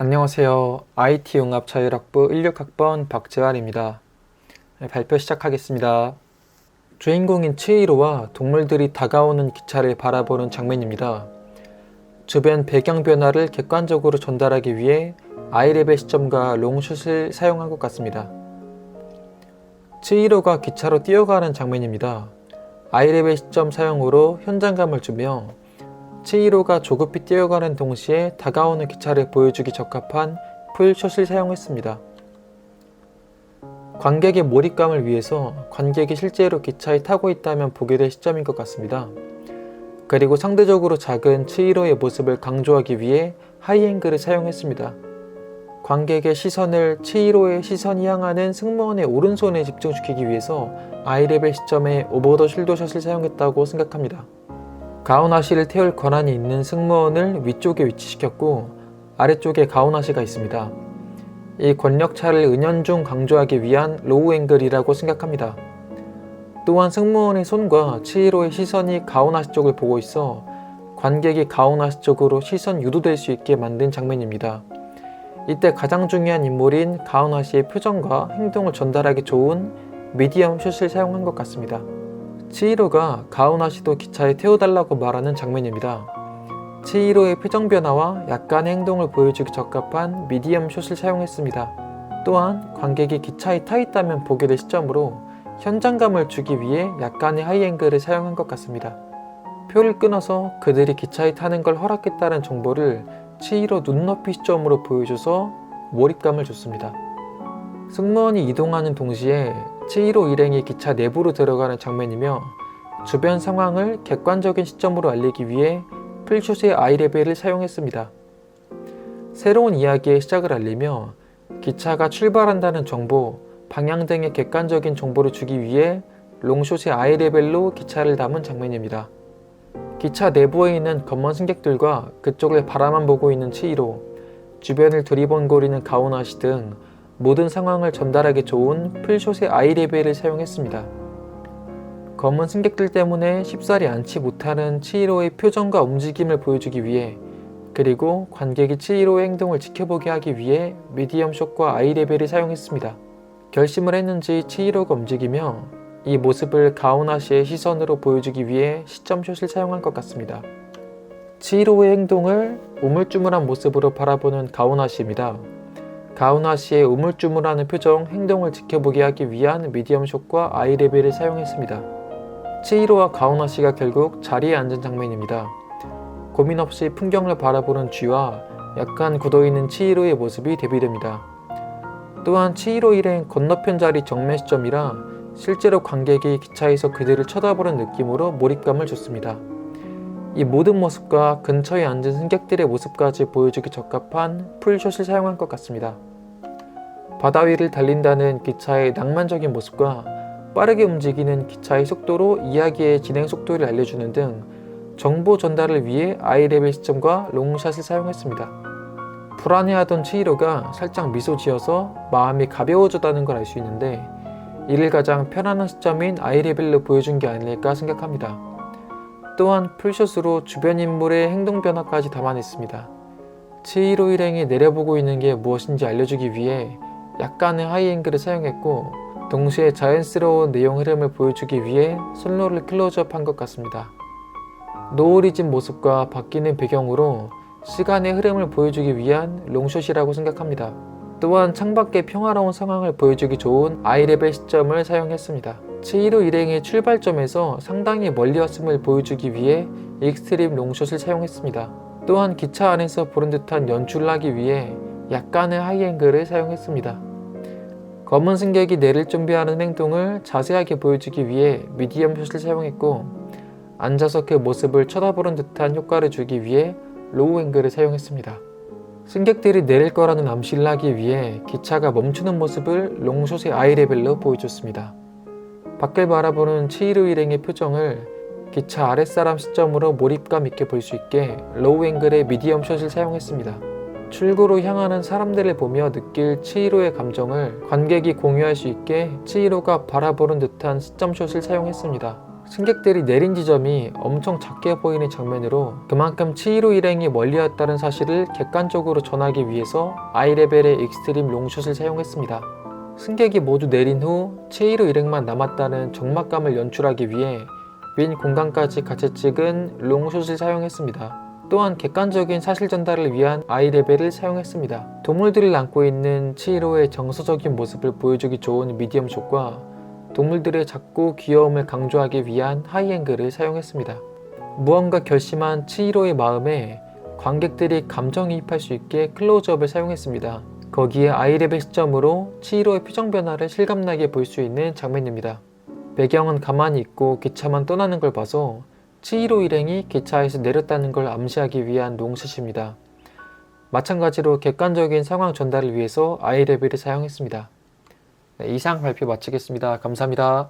안녕하세요. IT융합자율학부 16학번 박재환입니다. 발표 시작하겠습니다. 주인공인 치히로와 동물들이 다가오는 기차를 바라보는 장면입니다. 주변 배경 변화를 객관적으로 전달하기 위해 아이랩의 시점과 롱숏을 사용한 것 같습니다. 치히로가 기차로 뛰어가는 장면입니다. 아이랩의 시점 사용으로 현장감을 주며 치히로가 조급히 뛰어가는 동시에 다가오는 기차를 보여주기 적합한 풀숏을 사용했습니다. 관객의 몰입감을 위해서 관객이 실제로 기차에 타고 있다면 보게 될 시점인 것 같습니다. 그리고 상대적으로 작은 치히로의 모습을 강조하기 위해 하이앵글을 사용했습니다. 관객의 시선을 치히로의 시선이 향하는 승무원의 오른손에 집중시키기 위해서 아이랩의 시점에 오버 더 숄더 샷을 사용했다고 생각합니다. 가오나시를 태울 권한이 있는 승무원을 위쪽에 위치시켰고 아래쪽에 가오나시가 있습니다. 이 권력차를 은연중 강조하기 위한 로우 앵글이라고 생각합니다. 또한 승무원의 손과 치히로의 시선이 가오나시 쪽을 보고 있어 관객이 가오나시 쪽으로 시선 유도될 수 있게 만든 장면입니다. 이때 가장 중요한 인물인 가오나시의 표정과 행동을 전달하기 좋은 미디엄 숏을 사용한 것 같습니다. 치히로가 가오나시도 기차에 태워달라고 말하는 장면입니다. 치히로의 표정 변화와 약간의 행동을 보여주기 적합한 미디엄 숏을 사용했습니다. 또한 관객이 기차에 타 있다면 보게 될 시점으로 현장감을 주기 위해 약간의 하이앵글을 사용한 것 같습니다. 표를 끊어서 그들이 기차에 타는 걸 허락했다는 정보를 치히로 눈높이 시점으로 보여줘서 몰입감을 줬습니다. 승무원이 이동하는 동시에 치히로 일행이 기차 내부로 들어가는 장면이며 주변 상황을 객관적인 시점으로 알리기 위해 풀숏의 아이레벨을 사용했습니다. 새로운 이야기의 시작을 알리며 기차가 출발한다는 정보, 방향 등의 객관적인 정보를 주기 위해 롱숏의 아이레벨로 기차를 담은 장면입니다. 기차 내부에 있는 검은 승객들과 그쪽을 바라만 보고 있는 치히로, 주변을 두리번거리는 가오나시 등 모든 상황을 전달하기 좋은 풀숏의 아이레벨을 사용했습니다. 검은 승객들 때문에 쉽사리 앉지 못하는 치히로의 표정과 움직임을 보여주기 위해, 그리고 관객이 치히로의 행동을 지켜보게 하기 위해 미디엄 숏과 아이레벨을 사용했습니다. 결심을 했는지 치히로가 움직이며 이 모습을 가오나시의 시선으로 보여주기 위해 시점 숏을 사용한 것 같습니다. 치히로의 행동을 우물쭈물한 모습으로 바라보는 가오나시입니다. 가오나시의 우물쭈물하는 표정, 행동을 지켜보게 하기 위한 미디엄 숏과 아이레벨을 사용했습니다. 치히로와 가오나시가 결국 자리에 앉은 장면입니다. 고민 없이 풍경을 바라보는 쥐와 약간 굳어있는 치히로의 모습이 대비됩니다. 또한 치히로 일행 건너편 자리 정면 시점이라 실제로 관객이 기차에서 그들을 쳐다보는 느낌으로 몰입감을 줬습니다. 이 모든 모습과 근처에 앉은 승객들의 모습까지 보여주기 적합한 풀숏을 사용한 것 같습니다. 바다 위를 달린다는 기차의 낭만적인 모습과 빠르게 움직이는 기차의 속도로 이야기의 진행 속도를 알려주는 등 정보 전달을 위해 아이레벨 시점과 롱샷을 사용했습니다. 불안해하던 치히로가 살짝 미소 지어서 마음이 가벼워졌다는 걸 알 수 있는데 이를 가장 편안한 시점인 아이레벨로 보여준 게 아닐까 생각합니다. 또한 풀숏으로 주변 인물의 행동 변화까지 담아냈습니다. 치히로 일행이 내려보고 있는 게 무엇인지 알려주기 위해 약간의 하이앵글을 사용했고 동시에 자연스러운 내용 흐름을 보여주기 위해 선로를 클로즈업한 것 같습니다. 노을이 진 모습과 바뀌는 배경으로 시간의 흐름을 보여주기 위한 롱숏이라고 생각합니다. 또한 창밖의 평화로운 상황을 보여주기 좋은 아이레벨 시점을 사용했습니다. 치히로 일행의 출발점에서 상당히 멀리 왔음을 보여주기 위해 익스트림 롱숏을 사용했습니다. 또한 기차 안에서 보는 듯한 연출을 하기 위해 약간의 하이앵글을 사용했습니다. 검은 승객이 내릴 준비하는 행동을 자세하게 보여주기 위해 미디엄 숏을 사용했고 앉아서 그 모습을 쳐다보는 듯한 효과를 주기 위해 로우 앵글을 사용했습니다. 승객들이 내릴 거라는 암시를 하기 위해 기차가 멈추는 모습을 롱숏의 아이레벨로 보여줬습니다. 밖을 바라보는 치히로 일행의 표정을 기차 아랫사람 시점으로 몰입감 있게 볼 수 있게 로우 앵글의 미디엄 숏을 사용했습니다. 출구로 향하는 사람들을 보며 느낄 치히로의 감정을 관객이 공유할 수 있게 치히로가 바라보는 듯한 시점 숏을 사용했습니다. 승객들이 내린 지점이 엄청 작게 보이는 장면으로 그만큼 치히로 일행이 멀리였다는 사실을 객관적으로 전하기 위해서 아이레벨의 익스트림 롱숏을 사용했습니다. 승객이 모두 내린 후 치히로 일행만 남았다는 적막감을 연출하기 위해 윈 공간까지 같이 찍은 롱숏을 사용했습니다. 또한 객관적인 사실 전달을 위한 아이레벨을 사용했습니다. 동물들을 안고 있는 치히로의 정서적인 모습을 보여주기 좋은 미디엄 숏과 동물들의 작고 귀여움을 강조하기 위한 하이앵글을 사용했습니다. 무언가 결심한 치히로의 마음에 관객들이 감정이입할 수 있게 클로즈업을 사용했습니다. 거기에 아이레벨 시점으로 치히로의 표정 변화를 실감나게 볼 수 있는 장면입니다. 배경은 가만히 있고 기차만 떠나는 걸 봐서 치히로 일행이 기차에서 내렸다는 걸 암시하기 위한 롱숏입니다. 마찬가지로 객관적인 상황 전달을 위해서 아이레벨을 사용했습니다. 네, 이상 발표 마치겠습니다. 감사합니다.